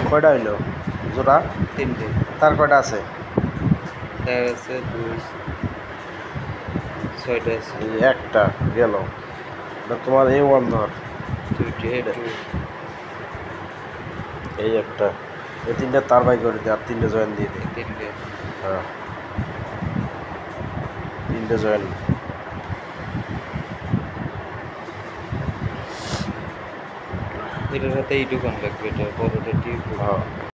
কয়টা হইলো জোড়া? 3টে। তার কয়টা আছে? তার আছে 2, 6টা আছে। এই একটা গেল, তোমার এই ওয়ান ধর, 2টি, এই একটা, এই 3টা তার বাই করে দে, আর 3টে জয়েন দিয়ে দে। 3টে। হ্যাঁ 3টে জয়েন। এটার সাথে এইটুকান লাগবে, এটা বড়টা টিউব। হ্যাঁ